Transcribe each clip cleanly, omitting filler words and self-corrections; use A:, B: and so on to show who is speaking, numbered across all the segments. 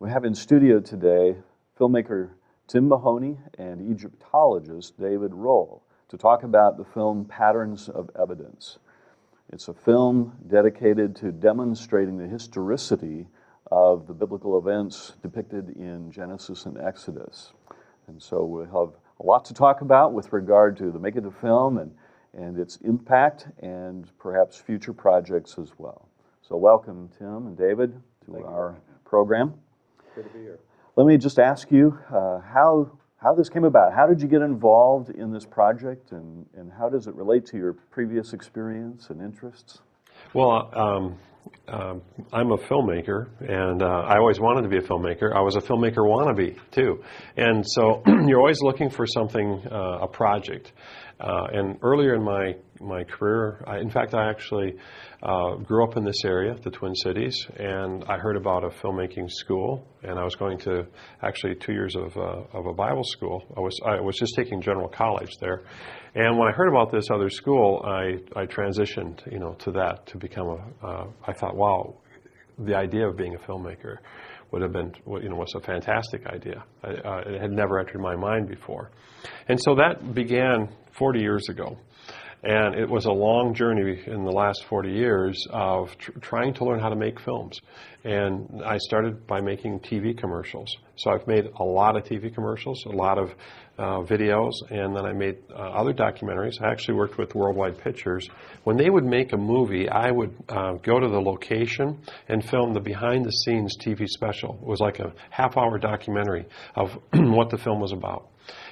A: We have in studio today filmmaker Tim Mahoney and Egyptologist David Roll to talk about the film Patterns of Evidence. It's a film dedicated to demonstrating the historicity of the biblical events depicted in Genesis and Exodus. And so we'll have a lot to talk about with regard to the making of the film and its impact and perhaps future projects as well. So welcome, Tim and David, to our program.
B: Good to be here.
A: Let me just ask you how this came about. How did you get involved in this project, and how does it relate to your previous experience and interests?
B: Well, I'm a filmmaker, and I always wanted to be a filmmaker. I was a filmmaker wannabe, too. And so you're always looking for something, a project. And earlier in my career, I actually grew up in this area, the Twin Cities, and I heard about a filmmaking school, and I was going to actually 2 years of a Bible school. I was just taking general college there. And when I heard about this other school, I transitioned, to that to become I thought, wow, the idea of being a filmmaker would have been, was a fantastic idea. It had never entered my mind before. And so that began 40 years ago. And it was a long journey in the last 40 years of trying to learn how to make films. And I started by making TV commercials. So I've made a lot of TV commercials, a lot of videos, and then I made other documentaries. I actually worked with Worldwide Pictures. When they would make a movie, I would go to the location and film the behind-the-scenes TV special. It was like a half-hour documentary of what the film was about.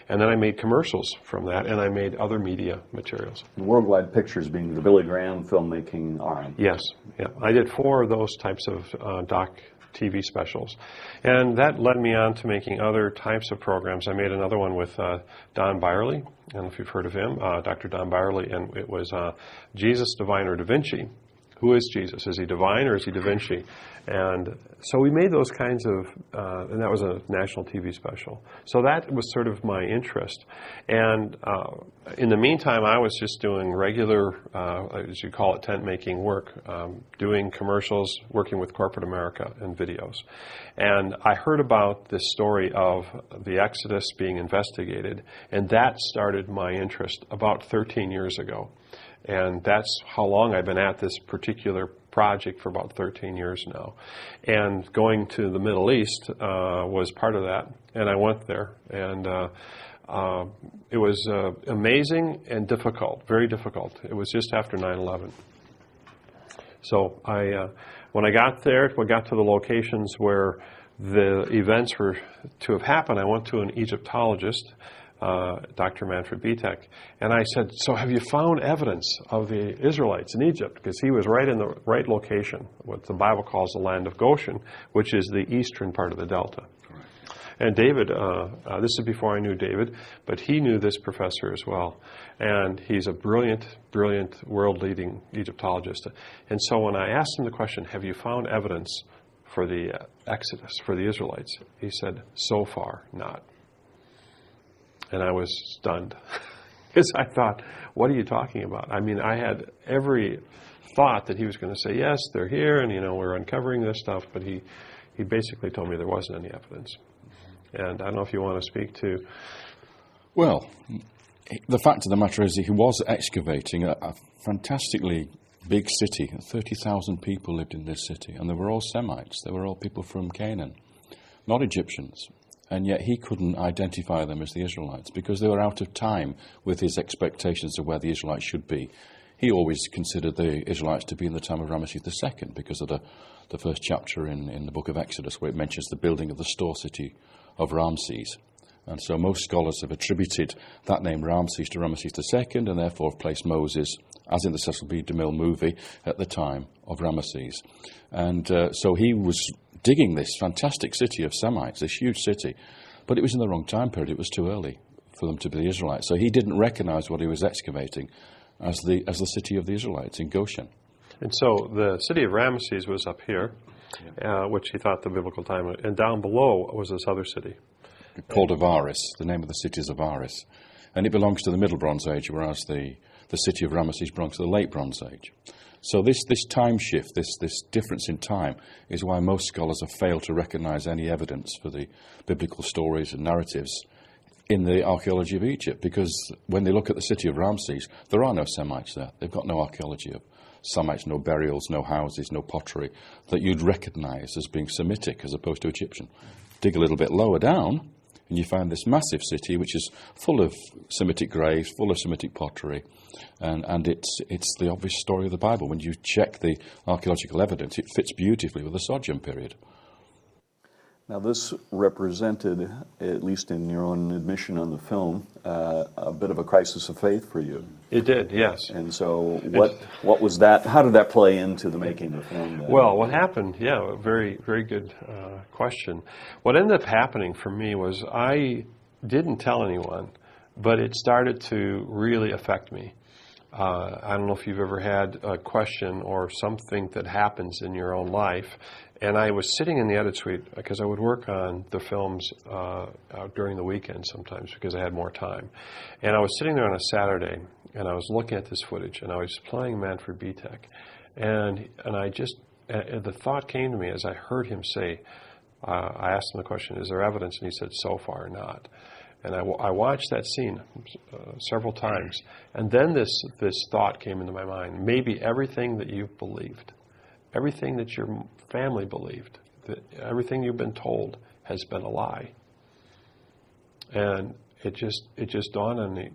B: And then I made commercials from that, and I made other media materials.
A: Worldwide Pictures being the Billy Graham filmmaking arm.
B: Yes, yeah. I did 4 of those types of doc TV specials. And that led me on to making other types of programs. I made another one with Don Byerly. I don't know if you've heard of him, Dr. Don Byerly, and it was Jesus, Divine, or Da Vinci. Who is Jesus? Is he divine or is he Da Vinci? And so we made those kinds of, and that was a national TV special. So that was sort of my interest. And in the meantime, I was just doing regular, as you call it, tent-making work, doing commercials, working with corporate America and videos. And I heard about this story of the Exodus being investigated, and that started my interest about 13 years ago. And that's how long I've been at this particular project, for about 13 years now. And going to the Middle East was part of that. And I went there. And it was amazing and difficult, very difficult. It was just after 9/11. So when I got there, we got to the locations where the events were to have happened, I went to an Egyptologist, Dr. Manfred Bitek, and I said, so have you found evidence of the Israelites in Egypt? Because he was right in the right location, what the Bible calls the land of Goshen, which is the eastern part of the Delta. Correct. And David, this is before I knew David, but he knew this professor as well. And he's a brilliant, brilliant, world-leading Egyptologist. And so when I asked him the question, have you found evidence for the Exodus, for the Israelites? He said, so far, not. And I was stunned because I thought, what are you talking about? I mean, I had every thought that he was going to say, yes, they're here, and, we're uncovering this stuff, but he basically told me there wasn't any evidence. And I don't know if you want to speak to...
C: Well, the fact of the matter is that he was excavating a fantastically big city. 30,000 people lived in this city, and they were all Semites. They were all people from Canaan, not Egyptians. And yet he couldn't identify them as the Israelites because they were out of time with his expectations of where the Israelites should be. He always considered the Israelites to be in the time of Ramesses II because of the first chapter in the book of Exodus where it mentions the building of the store city of Ramses. And so most scholars have attributed that name Ramses to Ramesses II and therefore have placed Moses, as in the Cecil B. DeMille movie, at the time of Ramesses. And so he was digging this fantastic city of Semites, this huge city, but it was in the wrong time period. It was too early for them to be the Israelites. So he didn't recognize what he was excavating as the city of the Israelites in Goshen.
B: And so the city of Ramesses was up here, which he thought the biblical time, and down below was this other city.
C: Called Avaris. The name of the city is Avaris. And it belongs to the Middle Bronze Age, whereas the city of Ramesses belongs to the Late Bronze Age. So this time shift, this difference in time, is why most scholars have failed to recognize any evidence for the biblical stories and narratives in the archaeology of Egypt, because when they look at the city of Ramses, there are no Semites there. They've got no archaeology of Semites, no burials, no houses, no pottery that you'd recognize as being Semitic as opposed to Egyptian. Dig a little bit lower down, and you find this massive city which is full of Semitic graves, full of Semitic pottery, and it's the obvious story of the Bible. When you check the archaeological evidence, it fits beautifully with the Sojourn period.
A: Now, this represented, at least in your own admission on the film, a bit of a crisis of faith for you.
B: It did, yes.
A: And so what was that? How did that play into the making of the film then?
B: Well, what happened, yeah, very, very good question. What ended up happening for me was I didn't tell anyone, but it started to really affect me. I don't know if you've ever had a question or something that happens in your own life. And I was sitting in the edit suite because I would work on the films during the weekend sometimes because I had more time. And I was sitting there on a Saturday and I was looking at this footage and I was playing Manfred Bitek. And I just, the thought came to me as I heard him say, I asked him the question, is there evidence? And he said, so far not. And I watched that scene several times. And then this thought came into my mind. Maybe everything that you've believed, everything that your family believed, that everything you've been told has been a lie. And it just dawned on me,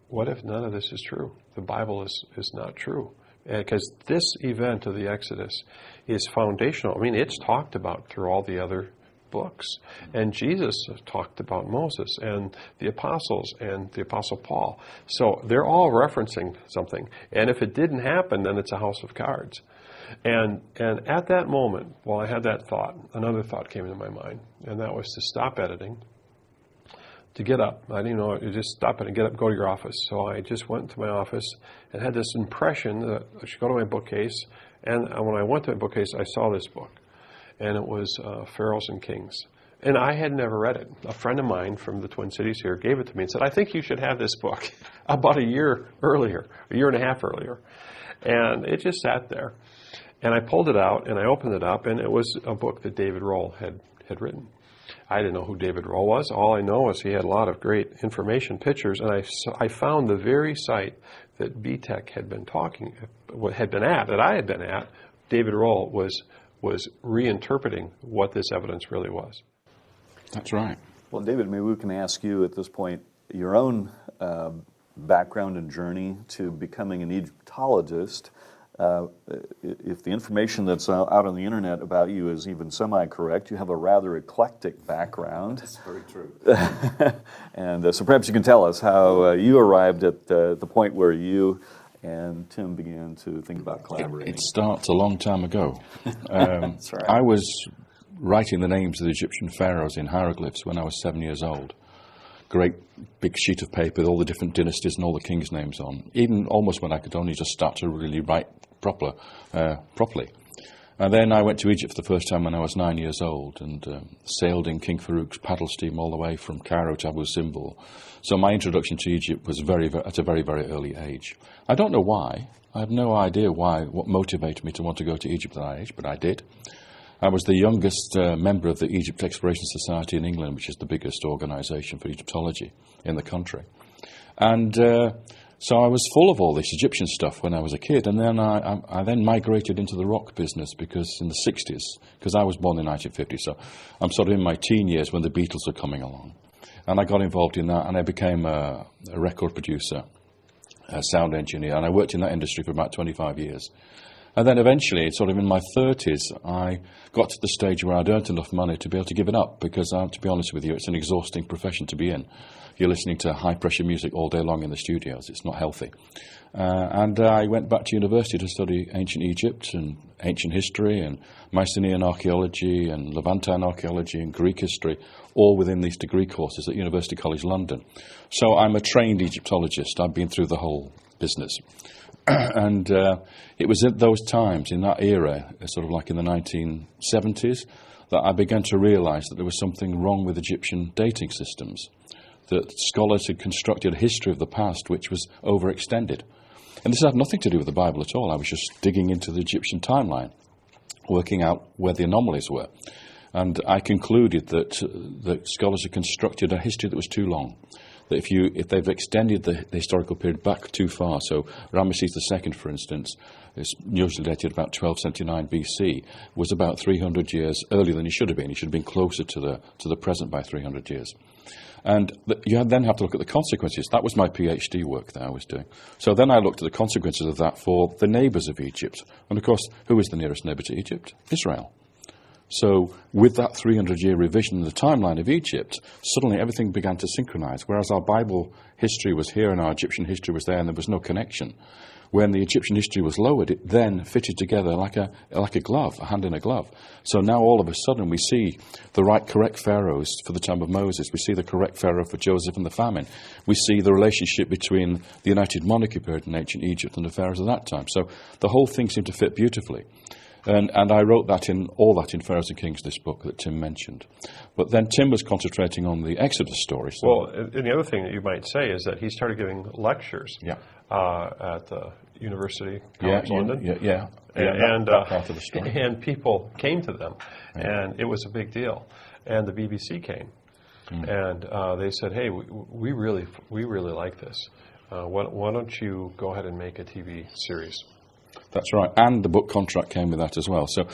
B: what if none of this is true? The Bible is not true. Because this event of the Exodus is foundational. I mean, it's talked about through all the other books. And Jesus talked about Moses and the apostles and the apostle Paul. So they're all referencing something. And if it didn't happen, then it's a house of cards. And at that moment, while I had that thought, another thought came into my mind, and that was to stop editing, to get up. I didn't know, you just stop it and get up, go to your office. So I just went to my office and had this impression that I should go to my bookcase. And when I went to my bookcase, I saw this book, and it was Pharaohs and Kings. And I had never read it. A friend of mine from the Twin Cities here gave it to me and said, I think you should have this book, about a year and a half earlier. And it just sat there. And I pulled it out, and I opened it up, and it was a book that David Rohl had written. I didn't know who David Rohl was. All I know is he had a lot of great information, pictures, and I found the very site that Bitek had been at, that I had been at. David Rohl was reinterpreting what this evidence really was.
C: That's right.
A: Well, David, maybe we can ask you at this point your own background and journey to becoming an Egyptologist. If the information that's out on the internet about you is even semi-correct, you have a rather eclectic background.
C: That's very true.
A: And so perhaps you can tell us how you arrived at the point where you and Tim began to think about collaborating.
C: It starts a long time ago.
A: That's right.
C: I was writing the names of the Egyptian pharaohs in hieroglyphs when I was 7 years old. Great big sheet of paper with all the different dynasties and all the kings' names on, even almost when I could only just start to really write properly. And then I went to Egypt for the first time when I was 9 years old and sailed in King Farouk's paddle steam all the way from Cairo to Abu Simbel. So my introduction to Egypt was at a very, very early age. I don't know why. I have no idea what motivated me to want to go to Egypt at that age, but I did. I was the youngest member of the Egypt Exploration Society in England, which is the biggest organisation for Egyptology in the country. And so I was full of all this Egyptian stuff when I was a kid, and then I then migrated into the rock business because in the 60s, because I was born in 1950, so I'm sort of in my teen years when the Beatles were coming along. And I got involved in that, and I became a record producer, a sound engineer, and I worked in that industry for about 25 years. And then eventually, sort of in my 30s, I got to the stage where I'd earned enough money to be able to give it up, because to be honest with you, it's an exhausting profession to be in. You're listening to high-pressure music all day long in the studios. It's not healthy. And I went back to university to study ancient Egypt and ancient history and Mycenaean archaeology and Levantine archaeology and Greek history, all within these degree courses at University College London. So I'm a trained Egyptologist. I've been through the whole business. And it was at those times, in that era, sort of like in the 1970s, that I began to realise that there was something wrong with Egyptian dating systems, that scholars had constructed a history of the past which was overextended. And this had nothing to do with the Bible at all. I was just digging into the Egyptian timeline, working out where the anomalies were. And I concluded that scholars had constructed a history that was too long. That if they've extended the historical period back too far, so Ramesses II, for instance, is usually dated about 1279 BC, was about 300 years earlier than he should have been. He should have been closer to the present by 300 years. And you then have to look at the consequences. That was my PhD work that I was doing. So then I looked at the consequences of that for the neighbours of Egypt. And of course, who is the nearest neighbour to Egypt? Israel. So with that 300-year revision in the timeline of Egypt, suddenly everything began to synchronize, whereas our Bible history was here and our Egyptian history was there and there was no connection. When the Egyptian history was lowered, it then fitted together like a glove, a hand in a glove. So now all of a sudden we see the correct pharaohs for the time of Moses. We see the correct pharaoh for Joseph and the famine. We see the relationship between the United Monarchy period in ancient Egypt and the pharaohs of that time. So the whole thing seemed to fit beautifully. And I wrote all that in Pharaohs and Kings, this book that Tim mentioned. But then Tim was concentrating on the Exodus story. So
B: well, and the other thing that you might say is that he started giving lectures at the University College London.
C: That part of the story.
B: And people came to them, and it was a big deal. And the BBC came, and they said, "Hey, we really like this. Why don't you go ahead and make a TV series?"
C: That's right, and the book contract came with that as well. So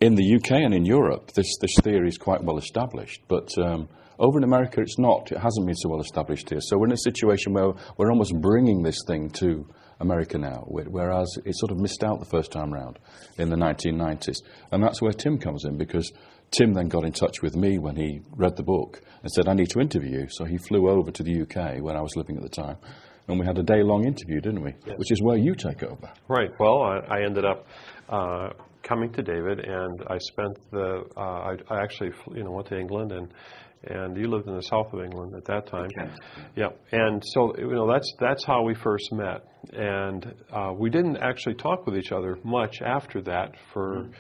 C: in the UK and in Europe, this theory is quite well established, but over in America it's not. It hasn't been so well established here. So we're in a situation where we're almost bringing this thing to America now, whereas it sort of missed out the first time round in the 1990s. And that's where Tim comes in, because Tim then got in touch with me when he read the book and said, "I need to interview you." So he flew over to the UK, where I was living at the time, and we had a day-long interview, didn't we? Yes. Which is where you take over.
B: Right. Well, I ended up coming to David, and I spent I actually went to England, and you lived in the south of England at that time.
C: Okay.
B: Yeah. And so that's how we first met, and we didn't actually talk with each other much after that for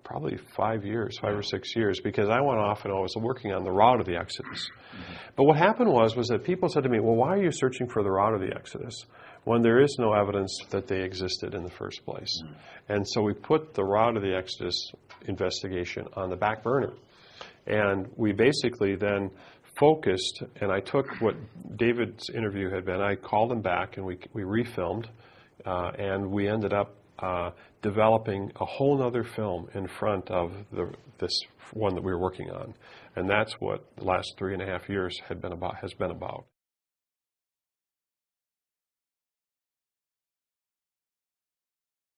B: probably 5 or 6 years, because I went off and I was working on the route of the Exodus. But what happened was that people said to me, "Well, why are you searching for the route of the Exodus when there is no evidence that they existed in the first place?" And so we put the route of the Exodus investigation on the back burner. And we basically then focused, and I took what David's interview had been, I called him back and we refilmed, and we ended up developing a whole other film in front of this one that we were working on. And that's what the last 3.5 years has been about.